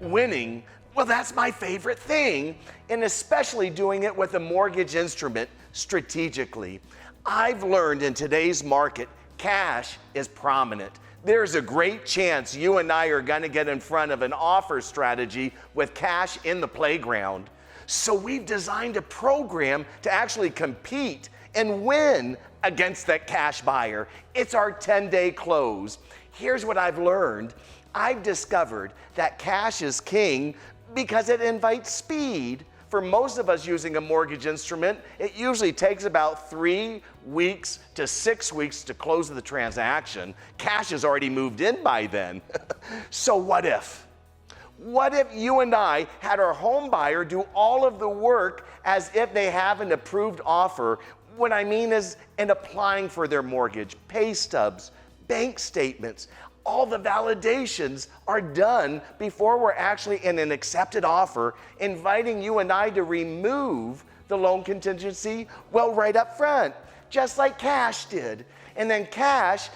Winning, well, that's my favorite thing, and especially doing it with a mortgage instrument strategically. I've learned in today's market, cash is prominent. There's a great chance you and I are going to get in front of an offer strategy with cash in the playground. So we've designed a program to actually compete and win against that cash buyer. It's our 10-day close. Here's what I've learned. I've discovered that cash is king because it invites speed. For most of us using a mortgage instrument, it usually takes about 3 weeks to 6 weeks to close the transaction. Cash has already moved in by then. So what if? What if you and I had our home buyer do all of the work as if they have an approved offer? What I mean is in applying for their mortgage, pay stubs, bank statements, all the validations are done before we're actually in an accepted offer, inviting you and I to remove the loan contingency, well, right up front, just like cash did. And then cash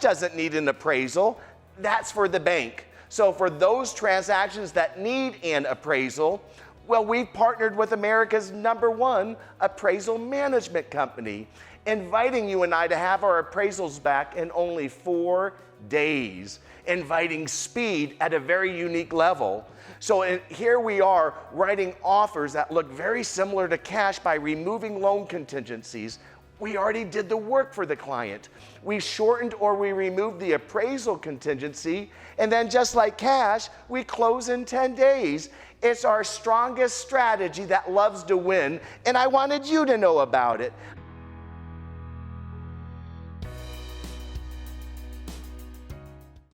doesn't need an appraisal. That's for the bank. So for those transactions that need an appraisal, well, we've partnered with America's #1 appraisal management company, inviting you and I to have our appraisals back in only 4 days, inviting speed at a very unique level. So here we are writing offers that look very similar to cash by removing loan contingencies. We already did the work for the client. We shortened or we removed the appraisal contingency, and then just like cash, we close in 10 days. It's our strongest strategy that loves to win, and I wanted you to know about it.